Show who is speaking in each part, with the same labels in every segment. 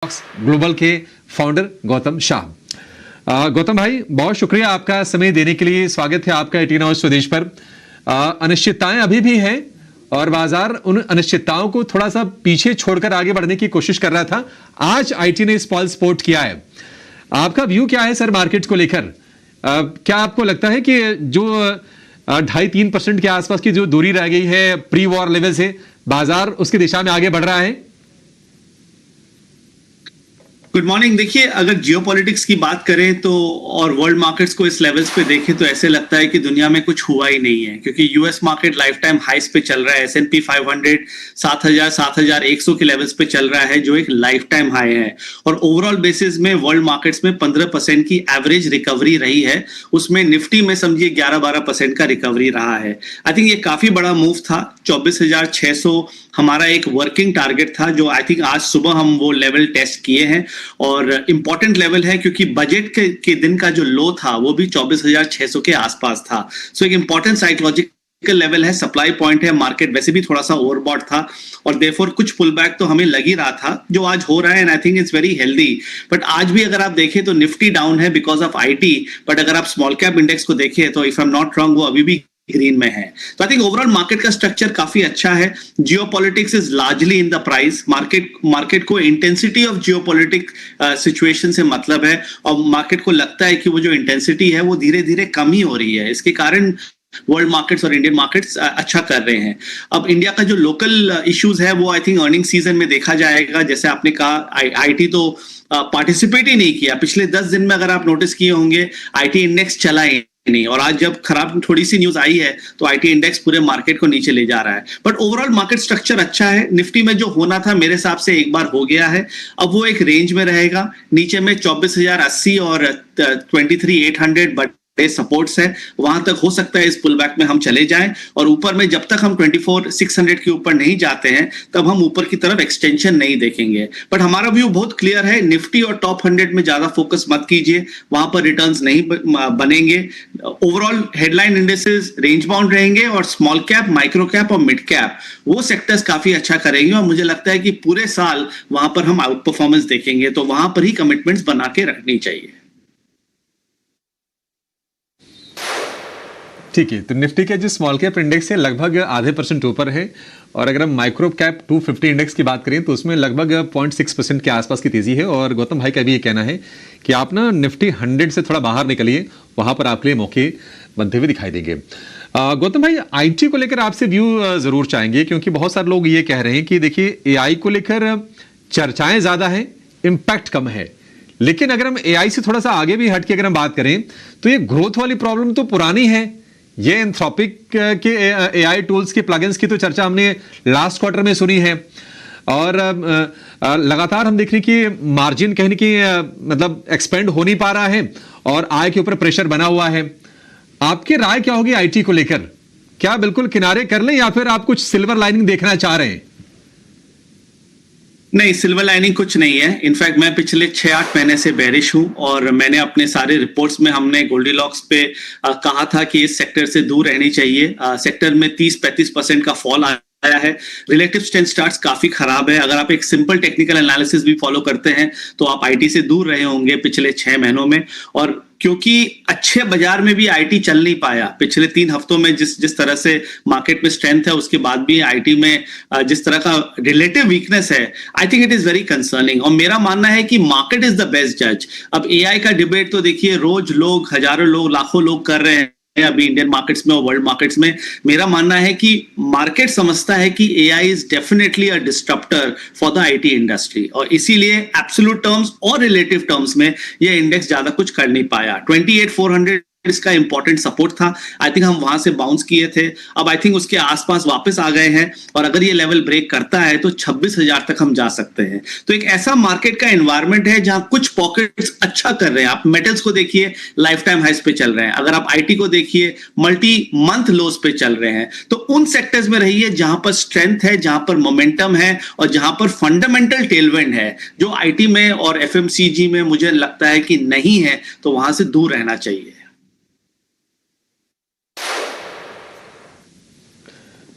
Speaker 1: Global के founder Gautam Shah. Gautam भाई, बहुत शुक्रिया आपका समय देने के लिए। स्वागत है आपका 18 आवर्स स्वदेश पर। अनिश्चितताएं अभी भी हैं और बाजार उन अनिश्चितताओं को थोड़ा सा पीछे छोड़कर आगे बढ़ने की कोशिश कर रहा था। आज आईटी ने स्पॉल स्पोर्ट किया है। आपका व्यू क्या है सर मार्केट को लेकर? क्या आपको लगता है कि जो 2.5-3% के आसपास की जो दूरी रह गई है प्री वॉर लेवल से, बाजार उसकी दिशा में आगे बढ़ रहा है?
Speaker 2: Good morning. देखिए, अगर जियोपॉलिटिक्स की बात करें तो और वर्ल्ड मार्केट्स को इस लेवल्स पे देखें तो ऐसे लगता है कि दुनिया में कुछ हुआ ही नहीं है, क्योंकि यूएस मार्केट लाइफ टाइम हाइस पे चल रहा है। S&P 500 7,100 के लेवल्स पे चल रहा है, जो एक लाइफ टाइम हाई है। और ओवरऑल बेसिस में वर्ल्ड मार्केट्स में 15% की एवरेज रिकवरी रही है। उसमें निफ्टी में समझिए 11-12% का रिकवरी रहा है। आई थिंक ये काफी बड़ा मूव था। 24,600 हमारा एक वर्किंग टारगेट था, जो आई थिंक आज सुबह हम वो लेवल टेस्ट किए हैं और इंपॉर्टेंट लेवल है, क्योंकि बजट के दिन का जो लो था वो भी 24,600 के आसपास था। सो एक इंपॉर्टेंट साइकोलॉजिकल लेवल है, सप्लाई पॉइंट है। मार्केट वैसे भी थोड़ा सा ओवरबॉट था और देयरफॉर कुछ पुल बैक तो हमें लग ही रहा था, जो आज हो रहा है। And I think it's very healthy. But आज भी अगर आप देखें तो निफ्टी डाउन है बिकॉज ऑफ आईटी, बट अगर आप स्मॉल कैप इंडेक्स को देखें तो if I am not wrong वो अभी भी ग्रीन में है। तो आई थिंक ओवरऑल मार्केट का स्ट्रक्चर काफी अच्छा है। Geopolitics is largely in the price. Market को इंटेंसिटी ऑफ जियोपॉलिटिक सिचुएशन से मतलब है, और मार्केट को लगता है कि वो जो इंटेंसिटी है वो धीरे धीरे कम ही हो रही है। इसके कारण वर्ल्ड मार्केट्स और इंडियन मार्केट्स अच्छा कर रहे हैं। अब इंडिया का जो लोकल इश्यूज है वो आई थिंक अर्निंग सीजन में देखा जाएगा। जैसे आपने कहा, आईटी तो पार्टिसिपेट ही नहीं किया पिछले 10 दिन में। अगर आप नोटिस किए होंगे, आईटी इंडेक्स चला ही नहीं, और आज जब खराब थोड़ी सी न्यूज आई है तो आईटी इंडेक्स पूरे मार्केट को नीचे ले जा रहा है। बट ओवरऑल मार्केट स्ट्रक्चर अच्छा है। निफ्टी में जो होना था मेरे हिसाब से एक बार हो गया है। अब वो एक रेंज में रहेगा, नीचे में 24,080 और 23,800 बट सपोर्ट्स है। वहां तक हो सकता है इस पुल बैक में हम चले जाएं, और ऊपर में जब तक हम 24,600 के ऊपर नहीं जाते हैं तब हम ऊपर की तरफ एक्सटेंशन नहीं देखेंगे। बट हमारा व्यू बहुत क्लियर है, निफ्टी और टॉप 100 में ज्यादा फोकस मत कीजिए, वहां पर रिटर्न्स नहीं बनेंगे। Overall headline indexes range bound रहेंगे, और स्मॉल कैप, माइक्रो कैप और मिड कैप वो सेक्टर्स काफी अच्छा करेंगे। और मुझे लगता है कि पूरे साल वहां पर हम आउट परफॉर्मेंस देखेंगे, तो वहां पर ही कमिटमेंट्स बना के रखनी चाहिए।
Speaker 1: ठीक है, तो निफ्टी के जो स्मॉल कैप इंडेक्स है लगभग 0.5% ऊपर है, और अगर हम माइक्रो कैप 250 इंडेक्स की बात करें तो उसमें लगभग 0.6% के आसपास की तेजी है। और गौतम भाई का भी ये कहना है कि आप ना निफ्टी 100 से थोड़ा बाहर निकलिए, वहां पर आपके लिए मौके बनते हुए दिखाई देंगे। गौतम भाई, आईटी को लेकर आपसे व्यू जरूर चाहेंगे, क्योंकि बहुत सारे लोग ये कह रहे हैं कि देखिए एआई को लेकर चर्चाएं ज्यादा है, इंपैक्ट कम है। लेकिन अगर हम एआई से थोड़ा सा आगे भी हट के अगर हम बात करें तो ये ग्रोथ वाली प्रॉब्लम तो पुरानी है। ये एंथ्रोपिक के एआई टूल्स के प्लगइन्स की तो चर्चा हमने लास्ट क्वार्टर में सुनी है, और लगातार हम देख रहे हैं कि मार्जिन कहीं की मतलब एक्सपेंड हो नहीं पा रहा है और आय के ऊपर प्रेशर बना हुआ है। आपकी राय क्या होगी आईटी को लेकर? क्या बिल्कुल किनारे कर लें या फिर आप कुछ सिल्वर लाइनिंग देखना चाह रहे हैं?
Speaker 2: नहीं, सिल्वर लाइनिंग कुछ नहीं है। इनफैक्ट मैं पिछले 6-8 महीने से बेरिश हूं, और मैंने अपने सारे रिपोर्ट्स में हमने गोल्डीलॉक्स पे कहा था कि इस सेक्टर से दूर रहनी चाहिए। सेक्टर में 30-35% का फॉल आया है। रिलेटिव स्ट्रेंथ स्टार्ट्स काफी खराब है। अगर आप एक सिंपल टेक्निकल एनालिसिस भी फॉलो करते हैं तो आप आईटी से दूर रहे होंगे पिछले 6 महीनों में। और क्योंकि अच्छे बाजार में भी आईटी चल नहीं पाया पिछले 3 हफ्तों में, जिस तरह से मार्केट में स्ट्रेंथ है उसके बाद भी आईटी में जिस तरह का रिलेटिव वीकनेस है, I think it is very concerning. और मेरा मानना है कि मार्केट इज द बेस्ट जज। अब एआई का डिबेट तो देखिए रोज लोग, हजारों लोग, लाखों लोग कर रहे हैं अभी इंडियन मार्केट्स में और वर्ल्ड मार्केट्स में। मेरा मानना है कि मार्केट समझता है कि AI is definitely a disruptor for the IT industry, और इसीलिए एब्सोल्यूट टर्म्स और रिलेटिव टर्म्स में ये इंडेक्स ज्यादा कुछ कर नहीं पाया। 28,400 इसका इंपॉर्टेंट सपोर्ट था। आई थिंक हम वहां से बाउंस किए थे, अब आई थिंक उसके आसपास वापस आ गए हैं, और अगर ये लेवल ब्रेक करता है तो 26,000 तक हम जा सकते हैं। तो एक ऐसा मार्केट का एनवायरनमेंट है जहां कुछ पॉकेट्स अच्छा कर रहे हैं। आप मेटल्स को देखिए, लाइफ टाइम हाइस पे चल रहे हैं। अगर आप आईटी को देखिए, मल्टी मंथ लोस पे चल रहे हैं। तो उन सेक्टर्स में रहिए जहां पर स्ट्रेंथ है, जहां पर मोमेंटम है, और जहां पर फंडामेंटल टेलविंड है, जो आईटी में और एफएमसीजी में मुझे लगता है कि नहीं है। तो वहां से दूर रहना चाहिए।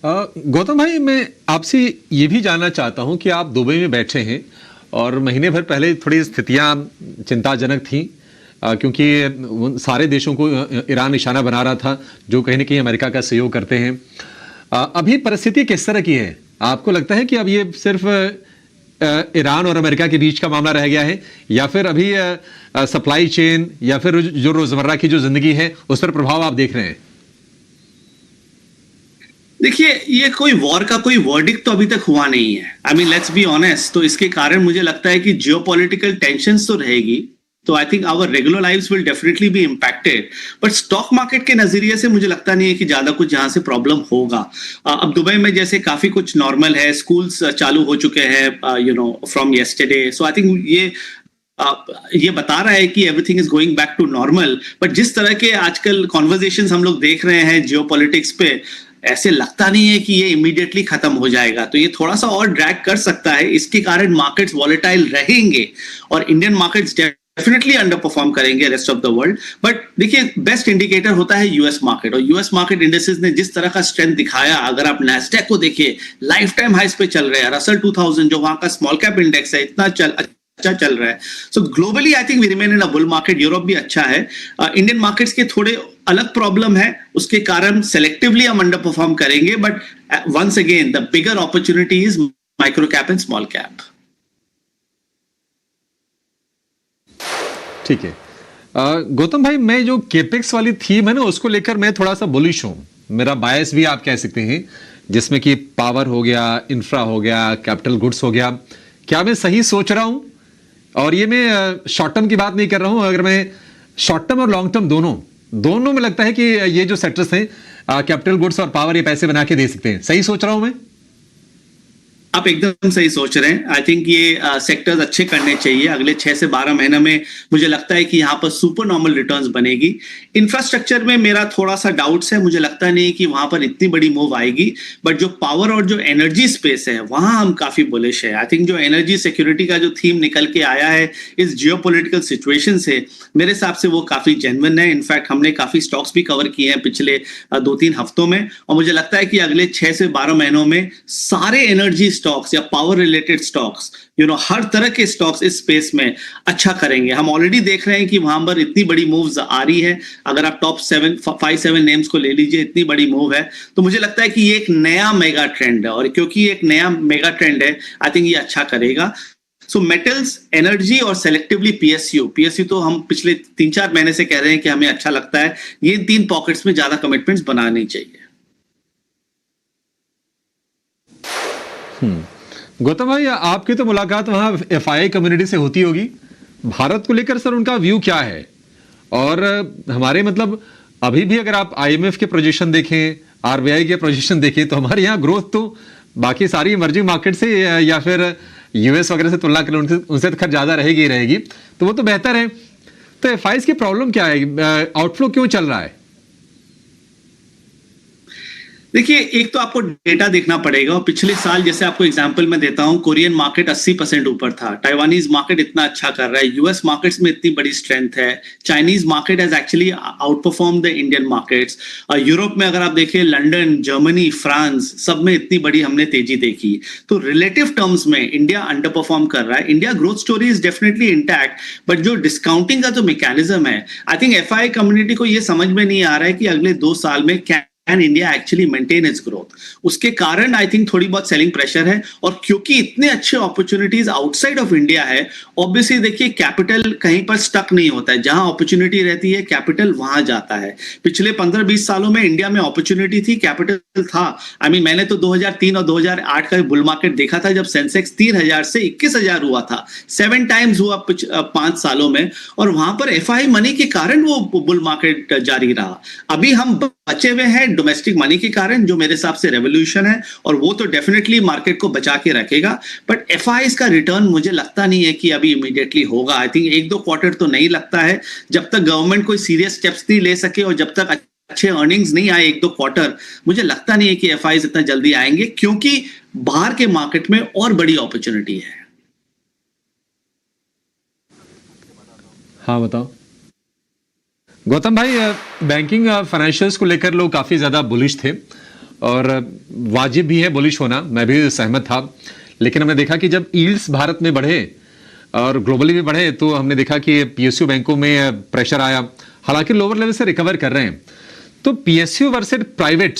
Speaker 1: गौतम भाई, मैं आपसे ये भी जानना चाहता हूं कि आप दुबई में बैठे हैं और महीने भर पहले थोड़ी स्थितियां चिंताजनक थीं, क्योंकि उन सारे देशों को ईरान निशाना बना रहा था जो कहीं ना कहीं अमेरिका का सहयोग करते हैं। अभी परिस्थिति किस तरह की है? आपको लगता है कि अब ये सिर्फ ईरान और अमेरिका के बीच का मामला रह गया है, या फिर अभी सप्लाई चेन या फिर जो रोजमर्रा की जो जिंदगी है उस पर प्रभाव आप देख रहे हैं?
Speaker 2: देखिए, ये कोई वॉर का कोई वर्डिक्ट तो अभी तक हुआ नहीं है। I mean let's be honest. तो इसके कारण मुझे लगता है कि जियोपॉलिटिकल टेंशंस तो रहेगी, तो I think our regular lives will definitely be impacted. But stock market के नजरिए से मुझे लगता नहीं है कि ज्यादा कुछ यहां से प्रॉब्लम होगा। अब दुबई में जैसे काफी कुछ नॉर्मल है, स्कूल्स चालू हो चुके हैं you know from yesterday. So I think ये बता रहा है कि everything is going back to normal. But जिस तरह के आजकल कॉन्वर्जेशंस हम लोग देख रहे हैं जियोपॉलिटिक्स पे, ऐसे लगता नहीं है कि ये इमीडिएटली खत्म हो जाएगा। तो ये थोड़ा सा और ड्रैग कर सकता है। इसके कारण मार्केट्स वॉलेटाइल रहेंगे और Indian markets definitely underperform करेंगे rest of the world. But देखिए, बेस्ट इंडिकेटर होता है यूएस मार्केट, और यूएस मार्केट इंडेक्सेस ने जिस तरह का स्ट्रेंथ दिखाया, अगर आप नैस्डैक को देखिए, लाइफ टाइम हाइस पे चल रहे हैं। रसल 2000 जो वहां का स्मॉल कैप इंडेक्स है, इतना अच्छा चल रहा है। So globally I think we remain in a bull market. Europe भी अच्छा है। इंडियन मार्केट्स के थोड़े अलग प्रॉब्लम है, उसके कारण सेलेक्टिवली हम अंडर परफॉर्म करेंगे। But once again the bigger opportunity is micro cap and small cap.
Speaker 1: ठीक है। गौतम भाई, मैं जो केपेक्स वाली थीम है ना, उसको लेकर मैं थोड़ा सा बुलिश हूं। मेरा बायस भी आप कह सकते हैं, जिसमें कि पावर हो गया, इंफ्रा हो गया, कैपिटल गुड्स हो गया। क्या मैं सही सोच रहा हूं? और ये मैं शॉर्ट टर्म की बात नहीं कर रहा हूं। अगर मैं शॉर्ट टर्म और लॉन्ग टर्म दोनों में लगता है कि ये जो सेक्टर्स हैं, कैपिटल गुड्स और पावर, ये पैसे बना के दे सकते हैं। सही सोच रहा हूं मैं?
Speaker 2: आप एकदम सही सोच रहे हैं। आई थिंक ये सेक्टर्स अच्छे करने चाहिए। अगले 6 से 12 महीने में मुझे लगता है कि यहाँ पर सुपर नॉर्मल रिटर्न्स बनेगी। इंफ्रास्ट्रक्चर में मेरा थोड़ा सा डाउट्स है, मुझे लगता नहीं कि वहां पर इतनी बड़ी मूव आएगी। बट जो पावर और जो एनर्जी स्पेस है, वहां हम काफी बुलिश है। आई थिंक जो एनर्जी सिक्योरिटी का जो थीम निकल के आया है इस जियोपॉलिटिकल सिचुएशन से, मेरे हिसाब से वो काफी जेन्युइन है। इनफैक्ट हमने काफी स्टॉक्स भी कवर किए हैं पिछले 2-3 हफ्तों में, और मुझे लगता है कि अगले 6 से 12 महीनों में सारे एनर्जी स्टॉक्स या power related stocks, you know, हर तरह के स्टॉक्स इस स्पेस में अच्छा करेंगे। हम ऑलरेडी देख रहे हैं कि वहां पर इतनी बड़ी मूव्स आ रही है। अगर आप टॉप 5-7 नेम्स को ले लीजिए, इतनी बड़ी मूव है। तो मुझे लगता है कि ये एक नया मेगा ट्रेंड है, और क्योंकि एक नया मेगा ट्रेंड है, आई थिंक ये अच्छा करेगा। सो मेटल्स, एनर्जी और सेलेक्टिवली पीएसयू तो हम पिछले 3-4 महीने से कह रहे हैं कि हमें अच्छा लगता है। ये 3 पॉकेट्स में ज्यादा कमिटमेंट्स बनानी चाहिए।
Speaker 1: गौतम भाई, आपकी तो मुलाकात वहां एफआईआई कम्युनिटी से होती होगी। भारत को लेकर सर उनका व्यू क्या है? और हमारे मतलब अभी भी अगर आप आईएमएफ के प्रोजेक्शन देखें, आरबीआई के प्रोजेक्शन देखें, तो हमारे यहाँ ग्रोथ तो बाकी सारी इमर्जिंग मार्केट से या फिर यूएस वगैरह से तुलना करें उनसे तो खैर ज्यादा रहेगी, तो वो तो बेहतर है। तो एफआईआई की प्रॉब्लम क्या है? आउटफ्लो क्यों चल रहा है?
Speaker 2: देखिए, एक तो आपको डेटा देखना पड़ेगा, और पिछले साल जैसे आपको एग्जांपल मैं देता हूं, कोरियन मार्केट 80% ऊपर था, ताइवानीज मार्केट इतना अच्छा कर रहा है, यूएस मार्केट्स में इतनी बड़ी स्ट्रेंथ है, Chinese market has actually out perform the Indian markets. Europe में अगर आप देखिए, लंदन, जर्मनी, फ्रांस, सब में इतनी बड़ी हमने तेजी देखी। तो रिलेटिव टर्म्स में इंडिया अंडर परफॉर्म कर रहा है। India growth story is definitely intact, but जो डिस्काउंटिंग का जो मैकेनिज्म है, आई थिंक एफआईआई कम्युनिटी को ये समझ में नहीं आ रहा है कि अगले 2 साल में क्या and India actually maintain its growth। उसके कारण आई थिंक थोड़ी बहुत सेलिंग प्रेशर है, और क्योंकि इतने अच्छे अपॉर्चुनिटीज आउटसाइड ऑफ इंडिया है, ऑब्वियसली देखिए कैपिटल कहीं पर स्टक नहीं होता है। जहां अपॉर्चुनिटी रहती है, कैपिटल वहां जाता है। पिछले 15-20 सालों में इंडिया में अपॉर्चुनिटी थी, कैपिटल था। आई मीन मैंने तो 2003 और 2008 का बुल मार्केट देखा था, जब सेंसेक्स 3000 से 21,000 हुआ था, 7 टाइम्स हुआ 5 सालों में, और वहां पर एफआईआई मनी के कारण वो बुल मार्केट जारी रहा। अभी हम बचे हुए हैं डोमेस्टिक मनी के कारण, जो मेरे हिसाब से रेवोल्यूशन है, और वो तो डेफिनेटली मार्केट को बचा के रखेगा। बट एफआईआई का रिटर्न मुझे लगता नहीं है कि अभी इमीडिएटली होगा। आई थिंक 1-2 क्वार्टर तो नहीं लगता है, जब तक गवर्नमेंट कोई सीरियस स्टेप्स नहीं ले सके, और जब तक अच्छे अर्निंग्स नहीं आए 1-2 क्वार्टर, मुझे लगता नहीं है कि एफआईआई इतना जल्दी आएंगे, क्योंकि बाहर के मार्केट में और बड़ी अपॉर्चुनिटी है।
Speaker 1: हाँ बताओ गौतम भाई, बैंकिंग फाइनेंशियल्स को लेकर लोग काफी ज्यादा बुलिश थे, और वाजिब भी है बुलिश होना, मैं भी सहमत था। लेकिन हमने देखा कि जब यील्ड्स भारत में बढ़े और ग्लोबली भी बढ़े तो हमने देखा कि पीएसयू बैंकों में प्रेशर आया, हालांकि लोअर लेवल से रिकवर कर रहे हैं। तो पीएसयू वर्सेस प्राइवेट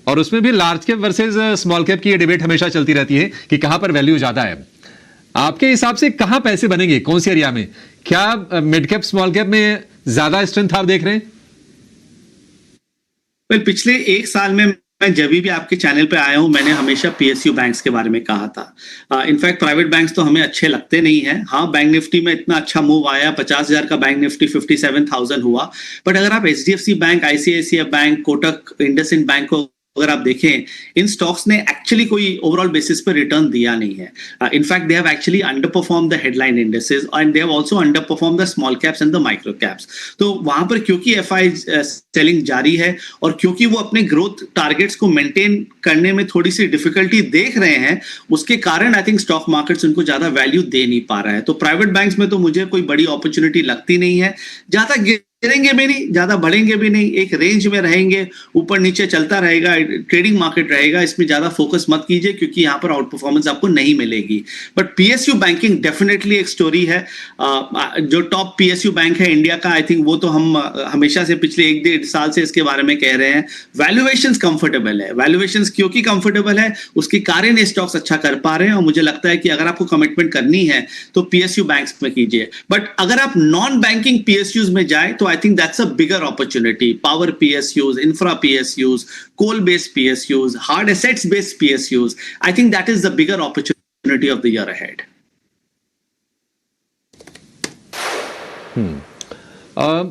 Speaker 1: और उसमें भी large cap versus small cap की ये डिबेट हमेशा चलती रहती है कि कहां पर वैल्यू ज्यादा है। आपके हिसाब से कहां पैसे बनेंगे, कौन सी एरिया में? क्या मिड कैप स्मॉल कैप में ज्यादा स्ट्रेंथ आप देख रहे हैं?
Speaker 2: पिछले एक साल में मैं जब भी आपके चैनल पे आया हूं, मैंने हमेशा पीएसयू बैंक्स के बारे में कहा था। इनफैक्ट प्राइवेट बैंक्स तो हमें अच्छे लगते नहीं है। हाँ, बैंक निफ्टी में इतना अच्छा मूव आया, 50,000 का बैंक निफ्टी 57,000 हुआ। बट अगर आप HDFC bank, ICICI bank, Kotak, IndusInd bank को अगर आप देखें, इन स्टॉक्स ने एक्चुअली कोई ओवरऑल बेसिस पर रिटर्न दिया नहीं है। In fact they have actually under perform the headline indices and they have also under perform the small caps and the micro caps. तो वहां पर क्योंकि एफआई सेलिंग जारी है और क्योंकि वो अपने ग्रोथ टारगेट्स को मेंटेन करने में थोड़ी सी डिफिकल्टी देख रहे हैं, उसके कारण आई थिंक स्टॉक मार्केट्स उनको ज्यादा वैल्यू दे नहीं पा रहा है। तो प्राइवेट बैंक्स में तो मुझे कोई बड़ी अपॉर्चुनिटी लगती नहीं है। ज्यादा गिरेंगे भी नहीं, ज्यादा बढ़ेंगे भी नहीं, एक रेंज में रहेंगे, ऊपर नीचे चलता रहेगा, ट्रेडिंग मार्केट रहेगा। इसमें ज्यादा फोकस मत कीजिए क्योंकि यहाँ पर आउट परफॉर्मेंस आपको नहीं मिलेगी। बट पीएसयू बैंकिंग डेफिनेटली एक स्टोरी है। जो टॉप पीएसयू बैंक है इंडिया का, आई थिंक वो तो हम हमेशा से पिछले 1-1.5 साल से इसके बारे में कह रहे हैं। वैल्यूएशंस कंफर्टेबल है। वैल्यूएशंस क्योंकि कंफर्टेबल है उसके कारण ये स्टॉक्स अच्छा कर पा रहे हैं। और मुझे लगता है कि अगर आपको कमिटमेंट करनी है तो पीएसयू बैंक्स में कीजिए। बट अगर आप नॉन बैंकिंग पीएसयूज में जाए तो I think that's a bigger opportunity. Power PSUs, infra PSUs, coal-based PSUs, hard assets-based PSUs. I think that is the bigger opportunity of the year ahead.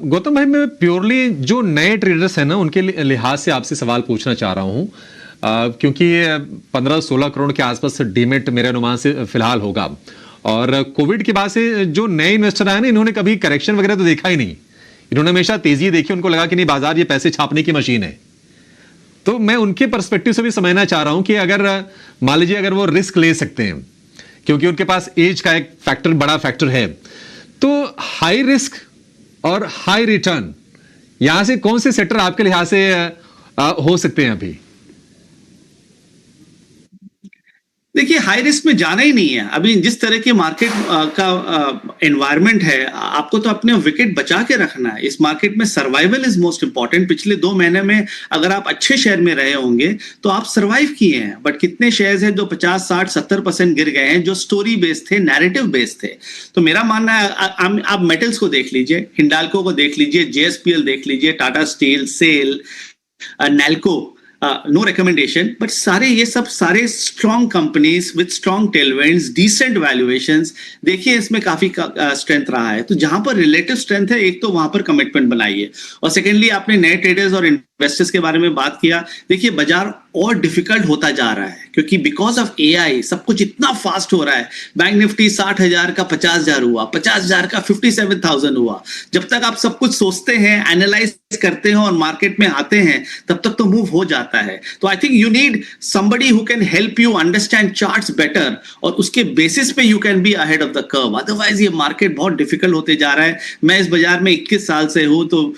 Speaker 1: Gautam भाई, मैं purely जो नए traders हैं ना उनके लिहाज से आपसे सवाल पूछना चाह रहा हूं, क्योंकि 15-16 करोड़ के आसपास डीमेट मेरे अनुमान से फिलहाल होगा। और कोविड के बाद से जो नए इन्वेस्टर आए ना, इन्होंने कभी करेक्शन वगैरह तो देखा ही नहीं। इन्होंने हमेशा तेजी देखी, उनको लगा कि नहीं, बाजार ये पैसे छापने की मशीन है। तो मैं उनके पर्सपेक्टिव से भी समझना चाह रहा हूं कि अगर मान लीजिए अगर वो रिस्क ले सकते हैं क्योंकि उनके पास एज का एक फैक्टर, बड़ा फैक्टर है, तो हाई रिस्क और हाई रिटर्न यहां से कौन से सेक्टर आपके लिहाज से हो सकते हैं अभी?
Speaker 2: देखिए, हाई रिस्क में जाना ही नहीं है। अभी जिस तरह के मार्केट का एनवायरनमेंट है, आपको तो अपने विकेट बचा के रखना है। इस मार्केट में सर्वाइवल इज मोस्ट इंपॉर्टेंट। पिछले 2 महीने में अगर आप अच्छे शेयर में रहे होंगे तो आप सर्वाइव किए हैं। बट कितने शेयर्स हैं जो 50, 60, 70% गिर गए हैं, जो स्टोरी बेस्ड थे, नैरेटिव बेस्ड थे। तो मेरा मानना है आप मेटल्स को देख लीजिए, हिंडाल्को को देख लीजिए, जेएसपीएल देख लीजिए, Tata steel, SAIL, NALCO, no recommendation, but ये सब सारे strong companies with strong tailwinds, decent valuations, देखिए इसमें काफी strength रहा है। तो जहां पर relative strength है, एक तो वहां पर commitment बनाइए। और secondly, आपने नए traders और इन्वेस्टर्स के बारे में बात किया। देखिए, बाजार और डिफिकल्ट होता जा रहा है क्योंकि बिकॉज ऑफ एआई सब कुछ इतना फास्ट हो रहा है। बैंक निफ्टी 60,000 का 50,000 हुआ, 50,000 का 57,000 हुआ। जब तक आप सब कुछ सोचते हैं, एनालाइज करते हैं और मार्केट में आते हैं, तब तक तो मूव हो जाता है। तो I think you need somebody who can help you understand charts better और उसके बेसिस पे you can be ahead of the curve. Otherwise ये मार्केट बहुत डिफिकल्ट होते जा रहा है। मैं इस बाजार में 21 साल से हूं, तो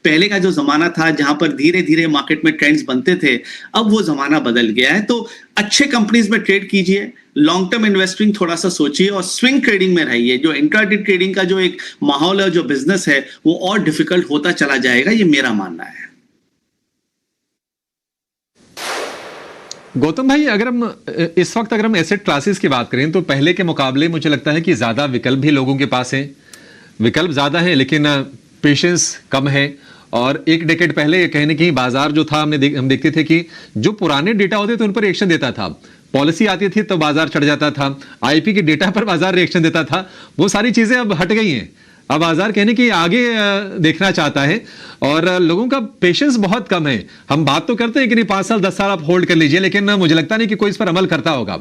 Speaker 2: पहले का जो जमाना था जहां पर धीरे धीरे मार्केट में ट्रेंड्स बनते थे, अब वो जमाना बदल गया है। तो अच्छे कंपनीज में ट्रेड कीजिए, लॉन्ग टर्म इन्वेस्टिंग थोड़ा सा सोचिए और स्विंग ट्रेडिंग में रहिए। जो इंट्राडे ट्रेडिंग का जो एक माहौल है, जो बिजनेस है, वो और डिफिकल्ट होता चला जाएगा, ये मेरा मानना है।
Speaker 1: गौतम भाई, अगर हम इस वक्त अगर हम एसेट क्लासेस की बात करें तो पहले के मुकाबले मुझे लगता है कि ज्यादा विकल्प भी लोगों के पास है। विकल्प ज्यादा है लेकिन पेशेंस कम है। और एक डेकेड पहले कहीं ना कहीं बाजार जो था, हम देखते थे कि जो पुराने डेटा होते थे उन पर रिएक्शन देता था। पॉलिसी आती थी तो बाजार चढ़ जाता था, आईपी के डेटा पर बाजार रिएक्शन देता था। वो सारी चीजें अब हट गई हैं। अब बाजार कहने की आगे देखना चाहता है और लोगों का पेशेंस बहुत कम है। हम बात तो करते हैं कि नहीं 5 साल 10 साल आप होल्ड कर लीजिए, लेकिन मुझे लगता नहीं कि कोई इस पर अमल करता होगा।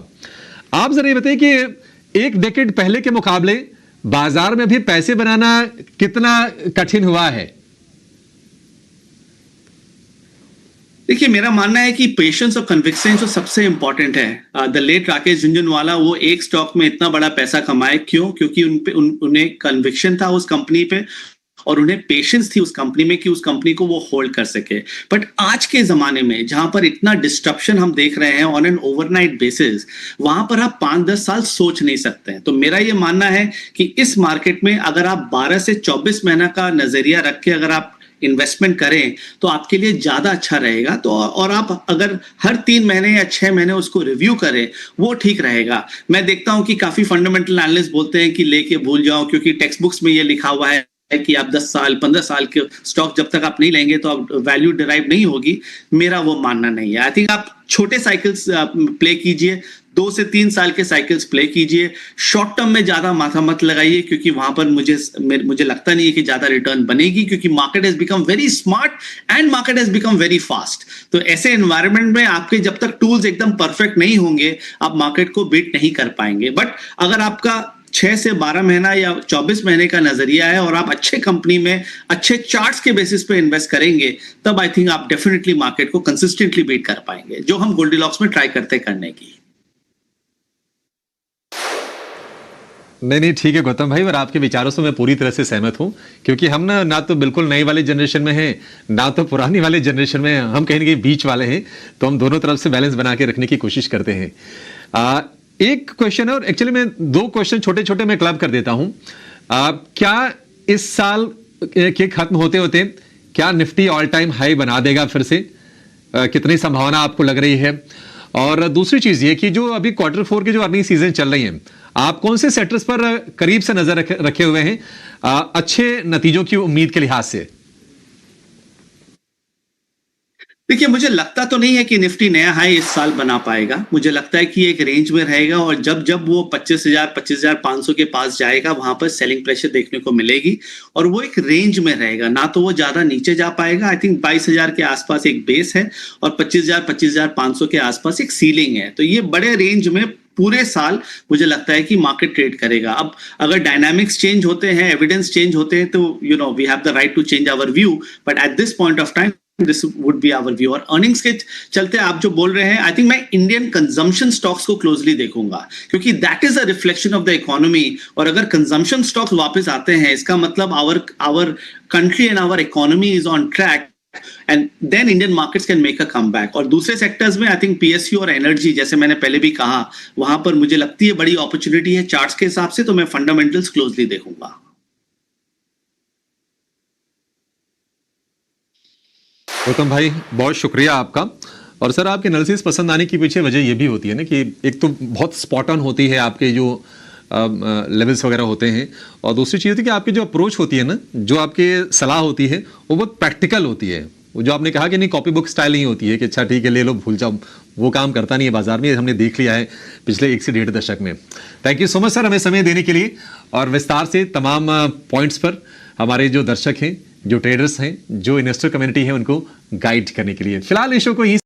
Speaker 1: आप जरा ये बताइए कि एक डेकेड पहले के मुकाबले बाजार में भी पैसे बनाना कितना कठिन हुआ है?
Speaker 2: देखिए, मेरा मानना है कि पेशेंस और कन्विक्शन जो सबसे इंपॉर्टेंट है। द लेट राकेश झुनझुनवाला, वो एक स्टॉक में इतना बड़ा पैसा कमाए क्यों? क्योंकि उन्हें कन्विक्शन था उस कंपनी पे और उन्हें पेशेंस थी उस कंपनी में कि उस कंपनी को वो होल्ड कर सके। बट आज के जमाने में जहां पर इतना डिस्ट्रप्शन हम देख रहे हैं ऑन एन ओवरनाइट बेसिस, वहां पर आप 5-10 साल सोच नहीं सकते हैं। तो मेरा ये मानना है कि इस मार्केट में अगर आप 12 से 24 महीना का नजरिया रख के अगर आप इन्वेस्टमेंट करें तो आपके लिए ज्यादा अच्छा रहेगा। तो और आप अगर हर 3 महीने या 6 महीने उसको रिव्यू करें, वो ठीक रहेगा। मैं देखता हूं कि काफी फंडामेंटल एनालिस्ट बोलते हैं कि लेके भूल जाओ, क्योंकि टेक्स्ट बुक्स में ये लिखा हुआ है कि आप 10 साल 15 साल के स्टॉक जब तक आप नहीं लेंगे तो आप वैल्यू डिराइव नहीं होगी। मेरा वो मानना नहीं है। आई थिंक आप छोटे साइकिल्स प्ले कीजिए, 2 से 3 साल के साइकिल्स प्ले कीजिए। शॉर्ट टर्म में ज्यादा माथा मत लगाइए, क्योंकि वहां पर मुझे लगता नहीं है कि ज्यादा रिटर्न बनेगी, क्योंकि market has become very smart and market has become very fast. तो ऐसे एनवायरनमेंट में आपके जब तक टूल्स एकदम परफेक्ट नहीं होंगे, आप मार्केट को बीट नहीं कर पाएंगे। बट अगर आपका 6 से 12 महीना या 24 महीने का नजरिया है और आप अच्छे कंपनी में अच्छे चार्ट्स के बेसिस पे इन्वेस्ट करेंगे, तब आई थिंक आप डेफिनेटली मार्केट को कंसिस्टेंटली बीट कर पाएंगे, जो हम गोल्डीलॉक्स में ट्राई करते करने की।
Speaker 1: नहीं, ठीक है गौतम भाई, और आपके विचारों से मैं पूरी तरह से सहमत हूं, क्योंकि हम ना तो बिल्कुल नई वाले जनरेशन में हैं, ना तो पुरानी वाले जनरेशन में हैं, हम कहीं ना कहीं बीच वाले हैं। तो हम दोनों तरफ से बैलेंस बना के रखने की कोशिश करते हैं। एक क्वेश्चन है, और एक्चुअली मैं 2 क्वेश्चन छोटे छोटे मैं क्लब कर देता हूं। क्या इस साल के खत्म होते होते क्या निफ्टी ऑल टाइम हाई बना देगा फिर से? कितनी संभावना आपको लग रही है? और दूसरी चीज ये कि जो अभी Q4 की जो अर्निंग सीजन चल रही है, आप कौन से सेक्टर्स पर करीब से नजर रखे हुए हैं अच्छे नतीजों की उम्मीद के लिहाज से?
Speaker 2: देखिए, मुझे लगता तो नहीं है कि निफ्टी नया हाई इस साल बना पाएगा। मुझे लगता है कि एक रेंज में रहेगा, और जब जब वो 25,000 25,500 के पास जाएगा, वहां पर सेलिंग प्रेशर देखने को मिलेगी, और वो एक रेंज में रहेगा, ना तो वो ज्यादा नीचे जा पाएगा। आई थिंक 22,000 के आसपास एक बेस है और 25,000 25,500 के आसपास एक सीलिंग है। तो ये बड़े रेंज में पूरे साल मुझे लगता है कि मार्केट ट्रेड करेगा। अब अगर डायनामिक्स चेंज होते हैं, एविडेंस चेंज होते हैं, तो we have the right to change our view, but at this point of time this would be our view. और अर्निंग्स के चलते आप जो बोल रहे हैं, आई थिंक मैं इंडियन कंजम्पशन स्टॉक्स को क्लोजली देखूंगा, क्योंकि that is a reflection of the economy. और अगर कंजम्पशन स्टॉक्स वापस आते हैं, इसका मतलब our country and our economy is on track, and then Indian markets can make a comeback। और दूसरे सेक्टर्स में आई थिंक PSU और एनर्जी, जैसे मैंने पहले भी कहा, वहां पर मुझे लगती है बड़ी अपॉर्चुनिटी है चार्ट्स के हिसाब से। तो मैं फंडामेंटल्स क्लोजली देखूंगा।
Speaker 1: गौतम भाई, बहुत शुक्रिया आपका। और सर, आपके एनालिसिस पसंद आने की पीछे वजह यह भी होती है ना कि एक तो बहुत स्पॉट ऑन होती है आपके जो लेवल्स वगैरह होते हैं, और दूसरी चीज़ है कि आपकी जो अप्रोच होती है ना, जो आपकी सलाह होती है, वो बहुत प्रैक्टिकल होती है। वो जो आपने कहा कि नहीं, कॉपी बुक स्टाइल नहीं होती है कि अच्छा ठीक है ले लो भूल जाओ, वो काम करता नहीं है बाजार में। हमने देख लिया है पिछले 1 से 1.5 दशक में। Thank you so much sir, हमें समय देने के लिए और विस्तार से तमाम पॉइंट्स पर हमारे जो दर्शक हैं, जो ट्रेडर्स हैं, जो इन्वेस्टर कम्युनिटी है, उनको गाइड करने के लिए। फिलहाल इस शो को यहीं